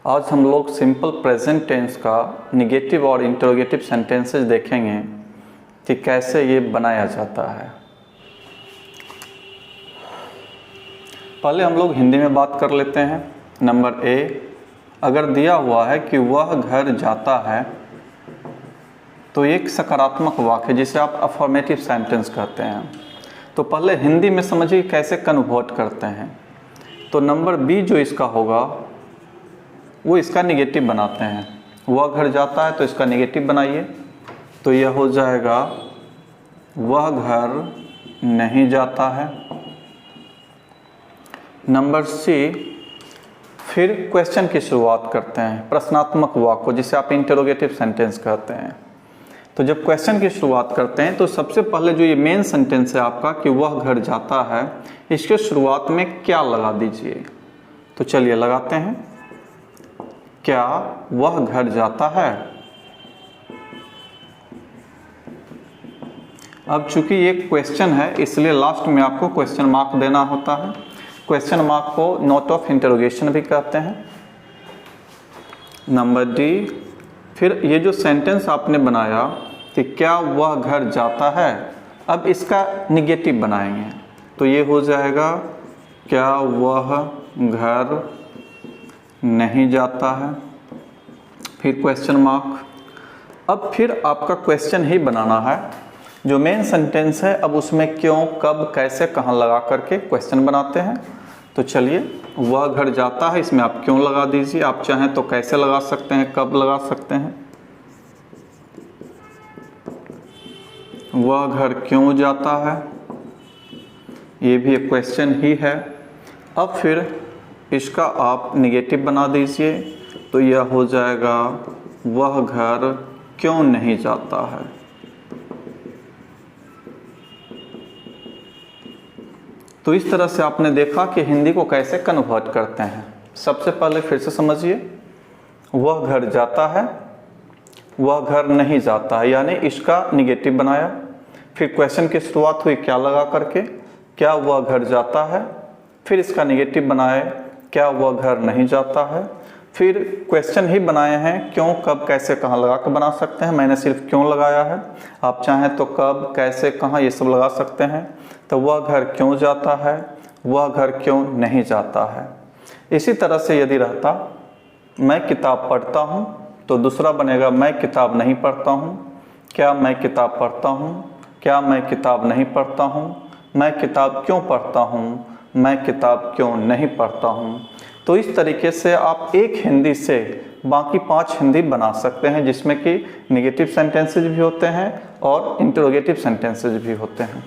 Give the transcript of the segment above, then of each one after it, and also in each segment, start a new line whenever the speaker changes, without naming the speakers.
आज हम लोग सिंपल प्रेजेंट टेंस का निगेटिव और इंटरोगेटिव सेंटेंसेस देखेंगे कि कैसे ये बनाया जाता है। पहले हम लोग हिंदी में बात कर लेते हैं। नंबर ए, अगर दिया हुआ है कि वह घर जाता है तो एक सकारात्मक वाक्य जिसे आप अफर्मेटिव सेंटेंस कहते हैं। तो पहले हिंदी में समझिए कैसे कन्वर्ट करते हैं। तो नंबर बी जो इसका होगा वो इसका निगेटिव बनाते हैं। वह घर जाता है तो इसका निगेटिव बनाइए, तो यह हो जाएगा वह घर नहीं जाता है। नंबर सी, फिर क्वेश्चन की शुरुआत करते हैं, प्रश्नात्मक वाक्य जिसे आप इंटरोगेटिव सेंटेंस कहते हैं। तो जब क्वेश्चन की शुरुआत करते हैं तो सबसे पहले जो ये मेन सेंटेंस है आपका कि वह घर जाता है, इसके शुरुआत में क्या लगा दीजिए। तो चलिए लगाते हैं, क्या वह घर जाता है। अब चूंकि ये क्वेश्चन है इसलिए लास्ट में आपको क्वेश्चन मार्क देना होता है। क्वेश्चन मार्क को नोट ऑफ इंटरोगेशन भी कहते हैं। नंबर डी, फिर ये जो सेंटेंस आपने बनाया कि क्या वह घर जाता है, अब इसका निगेटिव बनाएंगे तो ये हो जाएगा क्या वह घर नहीं जाता है, फिर क्वेश्चन मार्क। अब फिर आपका क्वेश्चन ही बनाना है। जो मेन सेंटेंस है अब उसमें क्यों, कब, कैसे, कहाँ लगा करके क्वेश्चन बनाते हैं। तो चलिए, वह घर जाता है, इसमें आप क्यों लगा दीजिए। आप चाहें तो कैसे लगा सकते हैं, कब लगा सकते हैं। वह घर क्यों जाता है, ये भी एक क्वेश्चन ही है। अब फिर इसका आप निगेटिव बना दीजिए, तो यह हो जाएगा वह घर क्यों नहीं जाता है। तो इस तरह से आपने देखा कि हिंदी को कैसे कन्वर्ट करते हैं। सबसे पहले फिर से समझिए, वह घर जाता है, वह घर नहीं जाता है, यानी इसका निगेटिव बनाया। फिर क्वेश्चन की शुरुआत हुई क्या लगा करके, क्या वह घर जाता है, फिर इसका निगेटिव बनाए क्या वह घर नहीं जाता है। फिर क्वेश्चन ही बनाए हैं, क्यों, कब, कैसे, कहाँ लगा कर बना सकते हैं। मैंने सिर्फ क्यों लगाया है, आप चाहें तो कब, कैसे, कहाँ ये सब लगा सकते हैं। तो वह घर क्यों जाता है, वह घर क्यों नहीं जाता है। इसी तरह से यदि रहता मैं किताब पढ़ता हूँ तो दूसरा बनेगा मैं किताब नहीं पढ़ता हूँ, क्या मैं किताब पढ़ता हूँ, क्या मैं किताब नहीं पढ़ता हूँ, मैं किताब क्यों पढ़ता हूँ, मैं किताब क्यों नहीं पढ़ता हूँ। तो इस तरीके से आप एक हिंदी से बाकी 5 हिंदी बना सकते हैं, जिसमें कि निगेटिव सेंटेंसेस भी होते हैं और इंटरोगेटिव सेंटेंसेस भी होते हैं।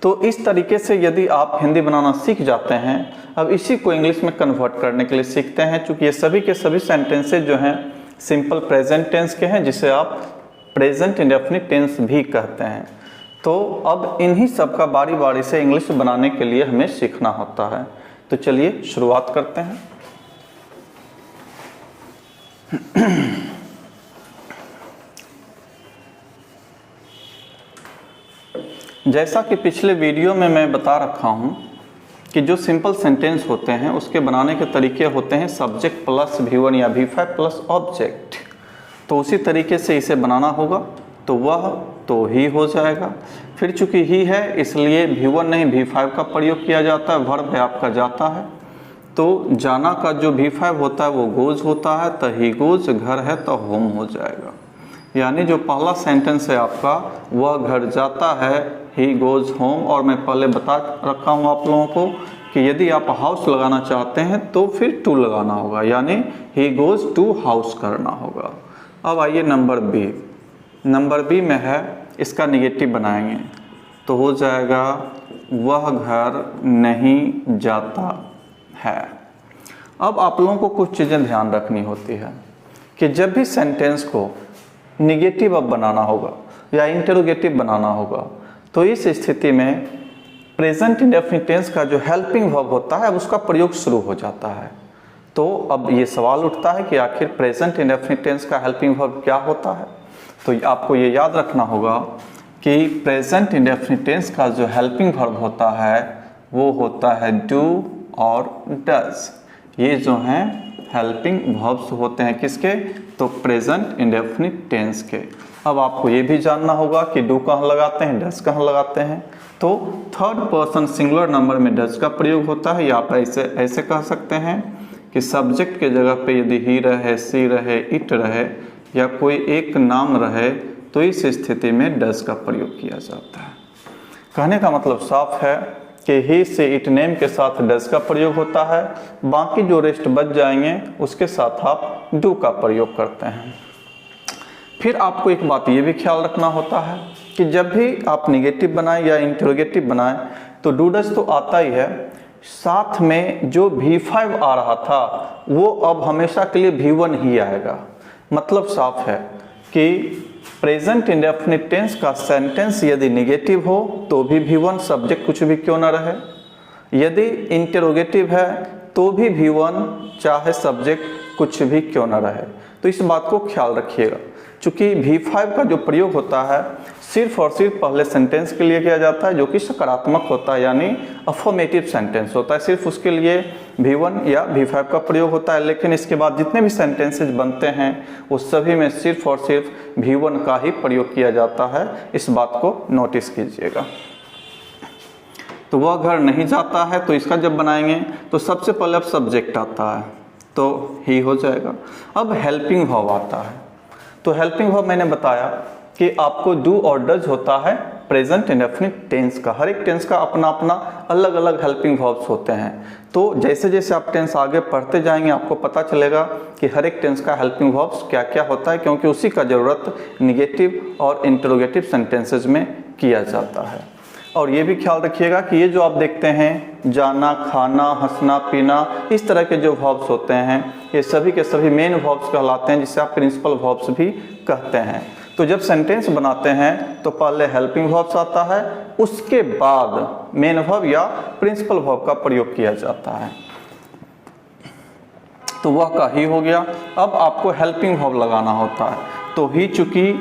तो इस तरीके से यदि आप हिंदी बनाना सीख जाते हैं, अब इसी को इंग्लिश में कन्वर्ट करने के लिए सीखते हैं। चूँकि ये सभी के सभी सेंटेंसेज जो हैं सिंपल प्रेजेंट टेंस के हैं, जिसे आप प्रेजेंट इंडेफिनिट टेंस भी कहते हैं। तो अब इन्हीं सब का बारी बारी से इंग्लिश बनाने के लिए हमें सीखना होता है। तो चलिए शुरुआत करते हैं। जैसा कि पिछले वीडियो में मैं बता रखा हूं कि जो सिंपल सेंटेंस होते हैं उसके बनाने के तरीके होते हैं सब्जेक्ट प्लस V1 या V5 प्लस ऑब्जेक्ट। तो उसी तरीके से इसे बनाना होगा। तो वह तो ही हो जाएगा। फिर चूंकि ही है इसलिए V1 नहीं V5 का प्रयोग किया जाता है, वर्ब है आपका जाता है। तो जाना का जो V5 होता है वो गोज होता है, तो ही गोज, घर है तो होम हो जाएगा। यानी जो पहला सेंटेंस है आपका वह घर जाता है, ही गोज होम। और मैं पहले बता रखा हूँ आप लोगों को कि यदि आप हाउस लगाना चाहते हैं तो फिर टू लगाना होगा, यानी ही गोज टू हाउस करना होगा। अब आइए नंबर बी। नंबर बी में है इसका निगेटिव बनाएंगे तो हो जाएगा वह घर नहीं जाता है। अब आप लोगों को कुछ चीज़ें ध्यान रखनी होती है कि जब भी सेंटेंस को निगेटिव अब बनाना होगा या इंटरोगेटिव बनाना होगा तो इस स्थिति में प्रेजेंट इंडेफिनिट टेंस का जो हेल्पिंग वर्ब होता है अब उसका प्रयोग शुरू हो जाता है। तो अब ये सवाल उठता है कि आखिर प्रेजेंट इंडेफिनिट टेंस का हेल्पिंग वर्ब क्या होता है। तो आपको ये याद रखना होगा कि प्रेजेंट इंडेफिनिट टेंस का जो हेल्पिंग वर्ब होता है वो होता है डू और डज। ये जो हैं हेल्पिंग वर्ब्स होते हैं किसके, तो प्रेजेंट इंडेफिनिट टेंस के। अब आपको ये भी जानना होगा कि डू कहाँ लगाते हैं, डज कहाँ लगाते हैं। तो थर्ड पर्सन सिंगुलर नंबर में डज का प्रयोग होता है, या आप ऐसे कह सकते हैं कि सब्जेक्ट के जगह पे यदि ही रहे, सी रहे, इट रहे या कोई एक नाम रहे तो इस स्थिति में डज का प्रयोग किया जाता है। कहने का मतलब साफ है कि ही से इट नेम के साथ डज का प्रयोग होता है, बाकी जो रेस्ट बच जाएंगे उसके साथ आप डू का प्रयोग करते हैं। फिर आपको एक बात ये भी ख्याल रखना होता है कि जब भी आप निगेटिव बनाएं या इंटरोगेटिव बनाएं तो डू डज तो आता ही है, साथ में जो V5 आ रहा था वो अब हमेशा के लिए V1 ही आएगा। मतलब साफ है कि प्रेजेंट इंडेफिनिट टेंस का सेंटेंस यदि निगेटिव हो तो भी V1 सब्जेक्ट कुछ भी क्यों ना रहे, यदि इंटरोगेटिव है तो भी V1 चाहे सब्जेक्ट कुछ भी क्यों ना रहे। तो इस बात को ख्याल रखिएगा, चूंकि V5 का जो प्रयोग होता है सिर्फ और सिर्फ पहले सेंटेंस के लिए किया जाता है जो कि सकारात्मक होता है, यानी अफर्मेटिव सेंटेंस होता है, सिर्फ उसके लिए V1 या V5 का प्रयोग होता है। लेकिन इसके बाद जितने भी सेंटेंसेस बनते हैं उस सभी में सिर्फ और सिर्फ V1 का ही प्रयोग किया जाता है, इस बात को नोटिस कीजिएगा। तो वह घर नहीं जाता है, तो इसका जब बनाएंगे तो सबसे पहले अब सब्जेक्ट आता है तो ही हो जाएगा। अब हेल्पिंग वर्ब आता है, तो हेल्पिंग वर्ब मैंने बताया कि आपको डू और डज होता है प्रेजेंट इंडेफिनिट टेंस का। हर एक टेंस का अपना अपना अलग अलग हेल्पिंग वर्ब्स होते हैं। तो जैसे जैसे आप टेंस आगे पढ़ते जाएंगे आपको पता चलेगा कि हर एक टेंस का हेल्पिंग वर्ब्स क्या क्या होता है, क्योंकि उसी का ज़रूरत निगेटिव और इंटरोगेटिव सेंटेंसेज में किया जाता है। और ये भी ख्याल रखिएगा कि ये जो आप देखते हैं जाना, खाना, हंसना, पीना, इस तरह के जो वर्ब्स होते हैं ये सभी के सभी मेन वर्ब्स कहलाते हैं, जिसे आप प्रिंसिपल वर्ब्स भी कहते हैं। तो जब सेंटेंस बनाते हैं तो पहले हेल्पिंग वर्ब्स आता है, उसके बाद मेन वर्ब या प्रिंसिपल वर्ब का प्रयोग किया जाता है। तो वह का ही हो गया। अब आपको हेल्पिंग वर्ब लगाना होता है, तो ही चूंकि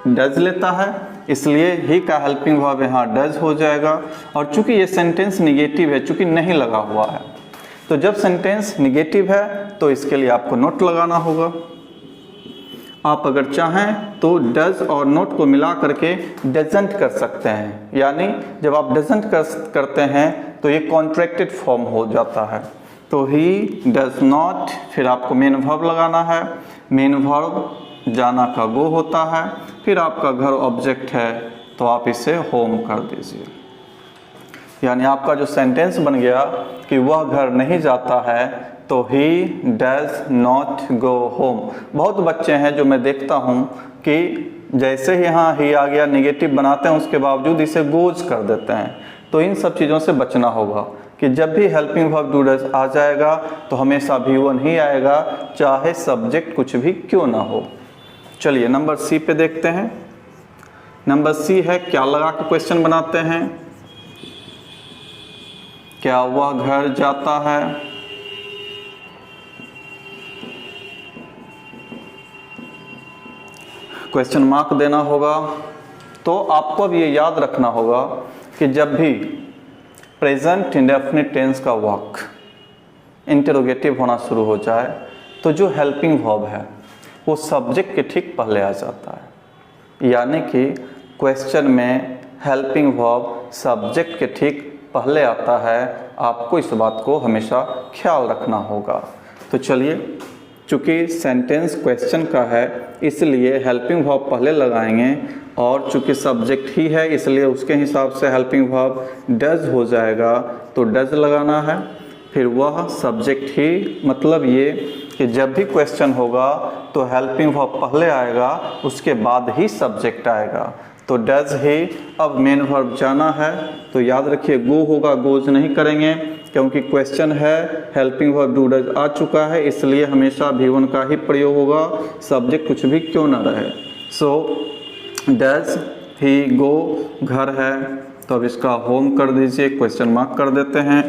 डज लेता है इसलिए ही का हेल्पिंग वर्ब यहाँ डज हो जाएगा। और चूंकि ये सेंटेंस निगेटिव है, चूंकि नहीं लगा हुआ है, तो जब सेंटेंस निगेटिव है तो इसके लिए आपको नोट लगाना होगा। आप अगर चाहें तो डज और नोट को मिला करके डजंट कर सकते हैं, यानी जब आप डजंट करते हैं तो ये कॉन्ट्रैक्टेड फॉर्म हो जाता है। तो ही डज नॉट, फिर आपको मेन वर्ब लगाना है, मेन वर्ब जाना का गो होता है, फिर आपका घर ऑब्जेक्ट है तो आप इसे होम कर दीजिए। यानी आपका जो सेंटेंस बन गया कि वह घर नहीं जाता है तो he does not go home. बहुत बच्चे हैं जो मैं देखता हूँ कि जैसे ही यहाँ ही आ गया निगेटिव बनाते हैं उसके बावजूद इसे गोज कर देते हैं। तो इन सब चीज़ों से बचना होगा कि जब भी हेल्पिंग वर्ब डू डज आ जाएगा तो हमेशा V1 ही आएगा, चाहे सब्जेक्ट कुछ भी क्यों ना हो। चलिए नंबर सी पे देखते हैं। नंबर सी है क्या लगा के क्वेश्चन बनाते हैं, क्या वह घर जाता है। क्वेश्चन मार्क देना होगा। तो आपको अब ये याद रखना होगा कि जब भी प्रेजेंट इंडेफिनिट टेंस का वर्क इंटरोगेटिव होना शुरू हो जाए तो जो हेल्पिंग वर्ब है वो सब्जेक्ट के ठीक पहले आ जाता है। यानी कि क्वेश्चन में हेल्पिंग वर्ब सब्जेक्ट के ठीक पहले आता है, आपको इस बात को हमेशा ख्याल रखना होगा। तो चलिए, चूँकि सेंटेंस क्वेश्चन का है इसलिए हेल्पिंग वर्ब पहले लगाएंगे, और चूँकि सब्जेक्ट ही है इसलिए उसके हिसाब से हेल्पिंग वर्ब डज हो जाएगा, तो डज लगाना है। फिर वह सब्जेक्ट ही, मतलब ये कि जब भी क्वेश्चन होगा तो हेल्पिंग वर्ब पहले आएगा उसके बाद ही सब्जेक्ट आएगा, तो डज ही। अब मेन वर्ब जाना है तो याद रखिए गो होगा, गोज नहीं करेंगे क्योंकि क्वेश्चन है, हेल्पिंग वर्ब डू डज आ चुका है इसलिए हमेशा V1 का ही प्रयोग होगा, सब्जेक्ट कुछ भी क्यों ना रहे। सो डज ही गो, घर है तो अब इसका होम कर दीजिए, क्वेश्चन मार्क कर देते हैं।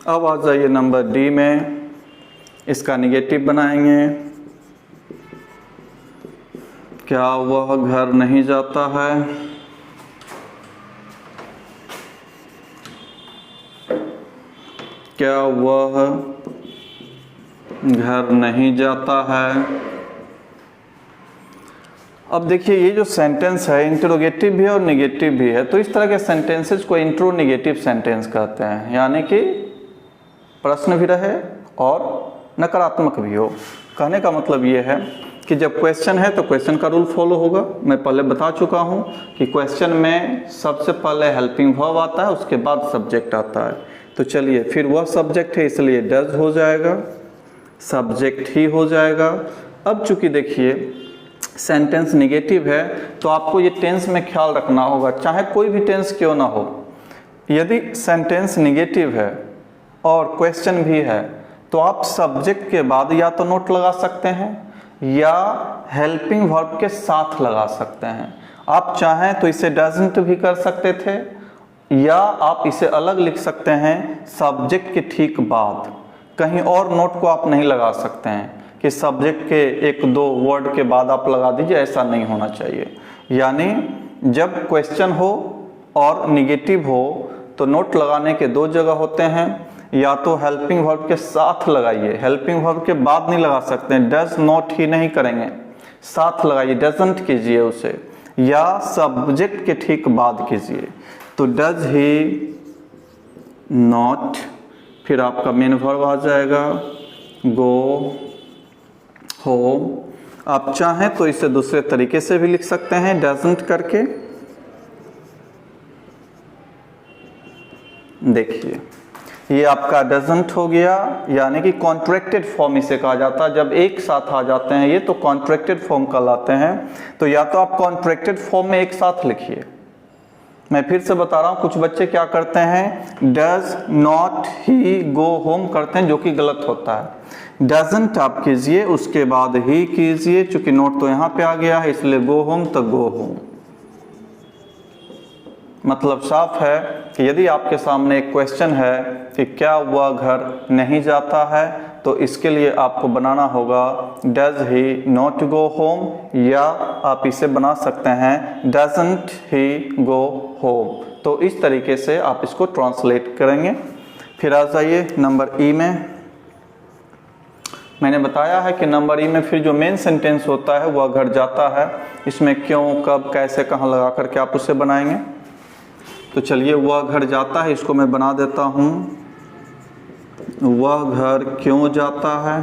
अब आ जाइए नंबर डी में, इसका निगेटिव बनाएंगे, क्या वह घर नहीं जाता है। क्या वह घर नहीं जाता है। अब देखिए ये जो सेंटेंस है इंटरोगेटिव भी है और नेगेटिव भी है, तो इस तरह के सेंटेंसेस को इंट्रोनेगेटिव सेंटेंस कहते हैं, यानी कि प्रश्न भी रहे और नकारात्मक भी हो। कहने का मतलब ये है कि जब क्वेश्चन है तो क्वेश्चन का रूल फॉलो होगा। मैं पहले बता चुका हूँ कि क्वेश्चन में सबसे पहले हेल्पिंग वर्ब आता है, उसके बाद सब्जेक्ट आता है। तो चलिए फिर वह सब्जेक्ट है इसलिए डज हो जाएगा, सब्जेक्ट ही हो जाएगा। अब चूंकि देखिए सेंटेंस निगेटिव है तो आपको ये टेंस में ख्याल रखना होगा, चाहे कोई भी टेंस क्यों ना हो। यदि सेंटेंस निगेटिव है और क्वेश्चन भी है तो आप सब्जेक्ट के बाद या तो नोट लगा सकते हैं या हेल्पिंग वर्ब के साथ लगा सकते हैं। आप चाहें तो इसे डजंट भी कर सकते थे या आप इसे अलग लिख सकते हैं सब्जेक्ट के ठीक बाद। कहीं और नोट को आप नहीं लगा सकते हैं कि सब्जेक्ट के एक दो वर्ड के बाद आप लगा दीजिए, ऐसा नहीं होना चाहिए। यानी जब क्वेश्चन हो और निगेटिव हो तो नोट लगाने के दो जगह होते हैं, या तो हेल्पिंग वर्ब के साथ लगाइए, हेल्पिंग वर्ब के बाद नहीं लगा सकते हैं, डज नॉट ही नहीं करेंगे, साथ लगाइए, डजंट कीजिए उसे, या सब्जेक्ट के ठीक बाद कीजिए। तो डज ही नॉट, फिर आपका मेन वर्ब आ जाएगा गो होम। आप चाहें तो इसे दूसरे तरीके से भी लिख सकते हैं डजंट करके। देखिए ये आपका डजंट हो गया, यानी कि कॉन्ट्रैक्टेड फॉर्म इसे कहा जाता है। जब एक साथ आ जाते हैं ये तो कॉन्ट्रैक्टेड फॉर्म कहलाते हैं। तो या तो आप कॉन्ट्रैक्टेड फॉर्म में एक साथ लिखिए। मैं फिर से बता रहा हूं, कुछ बच्चे क्या करते हैं does not he go home करते हैं, जो कि गलत होता है। डजंट आप कीजिए, उसके बाद ही कीजिए, चूंकि नोट तो यहां पे आ गया है इसलिए गो होम तो गो होम। मतलब साफ है कि यदि आपके सामने एक क्वेश्चन है कि क्या वह घर नहीं जाता है, तो इसके लिए आपको बनाना होगा does he not go home, या आप इसे बना सकते हैं डजंट ही गो होम। तो इस तरीके से आप इसको ट्रांसलेट करेंगे। फिर आ जाइए नंबर ई में। मैंने बताया है कि नंबर ई में फिर जो मेन सेंटेंस होता है वह घर जाता है। इसमें क्यों, कब, कैसे, कहाँ लगा करके आप उसे बनाएंगे। तो चलिए वह घर जाता है, इसको मैं बना देता हूँ वह घर क्यों जाता है।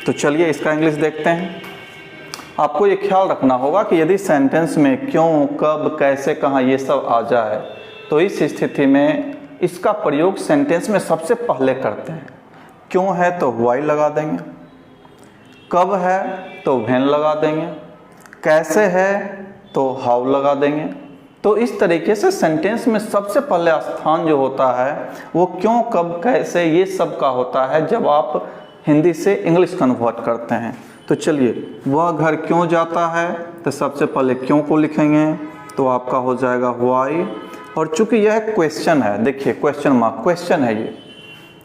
तो चलिए इसका इंग्लिश देखते हैं। आपको ये ख्याल रखना होगा कि यदि सेंटेंस में क्यों, कब, कैसे, कहाँ ये सब आ जाए तो इस स्थिति में इसका प्रयोग सेंटेंस में सबसे पहले करते हैं। क्यों है तो व्हाई लगा देंगे, कब है तो व्हेन लगा देंगे, कैसे है तो हाउ लगा देंगे। तो इस तरीके से सेंटेंस में सबसे पहले स्थान जो होता है वो क्यों, कब, कैसे ये सब का होता है जब आप हिंदी से इंग्लिश कन्वर्ट करते हैं। तो चलिए वह घर क्यों जाता है, तो सबसे पहले क्यों को लिखेंगे तो आपका हो जाएगा व्हाई। और चूंकि यह क्वेश्चन है, देखिए क्वेश्चन मार्क, क्वेश्चन है ये,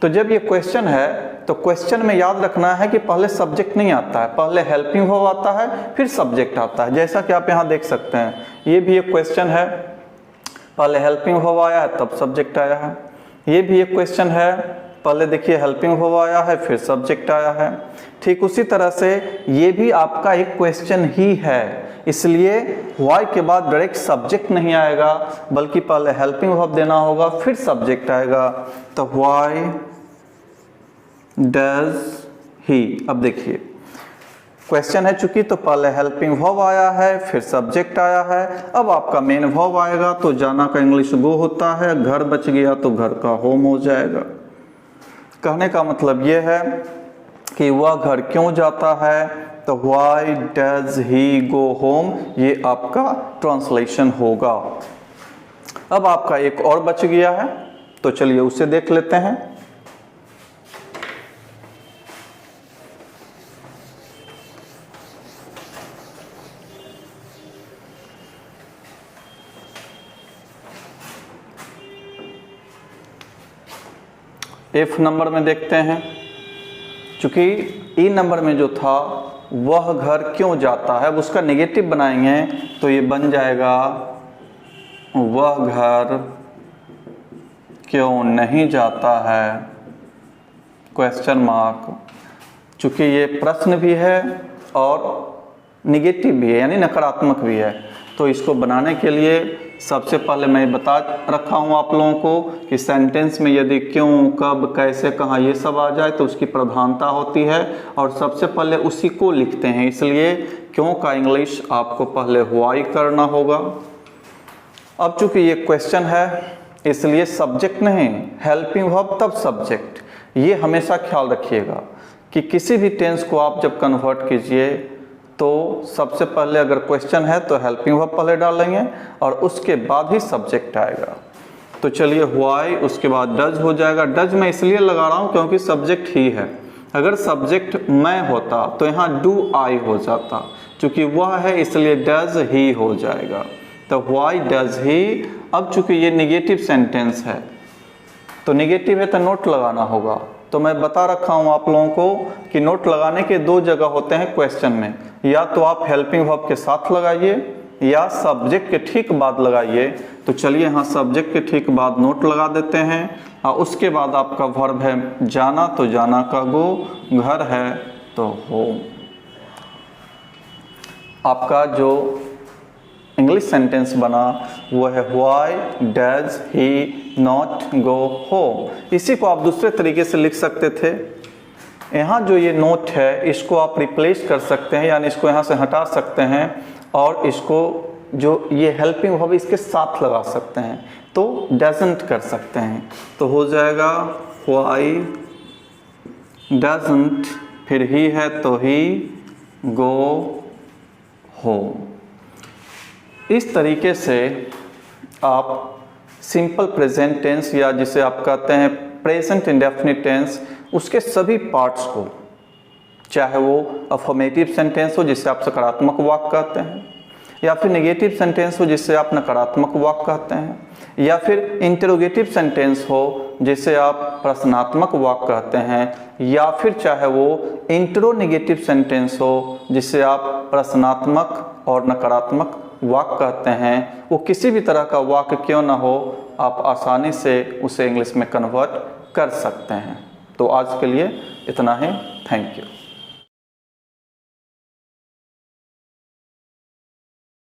तो जब ये क्वेश्चन है तो क्वेश्चन में याद रखना है कि पहले सब्जेक्ट नहीं आता है, पहले हेल्पिंग वर्ब आता है फिर सब्जेक्ट आता है। जैसा कि आप यहाँ देख सकते हैं ये भी एक क्वेश्चन है, पहले हेल्पिंग वर्ब आया है तब सब्जेक्ट आया है। ये भी एक क्वेश्चन है, पहले देखिए हेल्पिंग वर्ब आया है फिर सब्जेक्ट आया है। ठीक उसी तरह से ये भी आपका एक क्वेश्चन ही है, इसलिए व्हाई के बाद डायरेक्ट सब्जेक्ट नहीं आएगा बल्कि पहले हेल्पिंग वर्ब देना होगा फिर सब्जेक्ट आएगा। तो व्हाई डज ही। अब देखिए क्वेश्चन है चूंकि तो पहले हेल्पिंग वर्ब आया है फिर सब्जेक्ट आया है। अब आपका मेन वर्ब आएगा तो जाना का इंग्लिश गो होता है, घर बच गया तो घर का होम हो जाएगा। कहने का मतलब यह है कि वह घर क्यों जाता है तो why does he go home, ये आपका ट्रांसलेशन होगा। अब आपका एक और बच गया है तो चलिए उसे देख लेते हैं। एफ नंबर में देखते हैं, चूंकि ई नंबर में जो था वह घर क्यों जाता है उसका नेगेटिव बनाएंगे तो ये बन जाएगा वह घर क्यों नहीं जाता है। क्वेश्चन मार्क, चूँकि ये प्रश्न भी है और निगेटिव भी है यानी नकारात्मक भी है, तो इसको बनाने के लिए सबसे पहले मैं बता रखा हूँ आप लोगों को कि सेंटेंस में यदि क्यों, कब, कैसे, कहाँ ये सब आ जाए तो उसकी प्रधानता होती है और सबसे पहले उसी को लिखते हैं। इसलिए क्यों का इंग्लिश आपको पहले व्हाई करना होगा। अब चूंकि ये क्वेश्चन है इसलिए सब्जेक्ट नहीं, हेल्पिंग वर्ब तब सब्जेक्ट। ये हमेशा ख्याल रखिएगा कि किसी भी टेंस को आप जब कन्वर्ट कीजिए तो सबसे पहले अगर क्वेश्चन है तो हेल्पिंग वर्ब पहले डालेंगे और उसके बाद ही सब्जेक्ट आएगा। तो चलिए व्हाई, उसके बाद डज हो जाएगा। डज मैं इसलिए लगा रहा हूँ क्योंकि सब्जेक्ट ही है। अगर सब्जेक्ट मैं होता तो यहाँ डू आई हो जाता, चूँकि वह है इसलिए डज ही हो जाएगा। तो व्हाई डज ही। अब चूँकि ये निगेटिव सेंटेंस है तो निगेटिव है तो नोट लगाना होगा। तो मैं बता रखा हूँ आप लोगों को कि नोट लगाने के दो जगह होते हैं क्वेश्चन में, या तो आप हेल्पिंग वर्ब के साथ लगाइए या सब्जेक्ट के ठीक बाद लगाइए। तो चलिए यहाँ सब्जेक्ट के ठीक बाद नोट लगा देते हैं और उसके बाद आपका वर्ब है जाना, तो जाना का गो, घर है तो होम। आपका जो इंग्लिश सेंटेंस बना वो है why does he not go home. इसी को आप दूसरे तरीके से लिख सकते थे। यहाँ जो ये नोट है इसको आप रिप्लेस कर सकते हैं, यानी इसको यहाँ से हटा सकते हैं और इसको जो ये हेल्पिंग वर्ब इसके साथ लगा सकते हैं, तो डजंट कर सकते हैं। तो हो जाएगा व्हाई डजंट, फिर ही है तो ही, गो होम। इस तरीके से आप सिंपल प्रेजेंट टेंस या जिसे आप कहते हैं प्रेजेंट इंडेफिनिट टेंस, उसके सभी पार्ट्स को, चाहे वो अफर्मेटिव सेंटेंस हो जिससे आप सकारात्मक वाक्य कहते हैं, या फिर नेगेटिव सेंटेंस हो जिससे आप नकारात्मक वाक्य कहते हैं, या फिर इंटरोगेटिव सेंटेंस हो जिसे आप प्रश्नात्मक वाक्य कहते हैं, या फिर चाहे वो इंट्रोनेगेटिव सेंटेंस हो जिसे आप प्रश्नात्मक और नकारात्मक वाक्य कहते हैं। वो किसी भी तरह का वाक्य क्यों ना हो, आप आसानी से उसे इंग्लिश में कन्वर्ट कर सकते हैं। तो आज के लिए इतना ही। Thank you.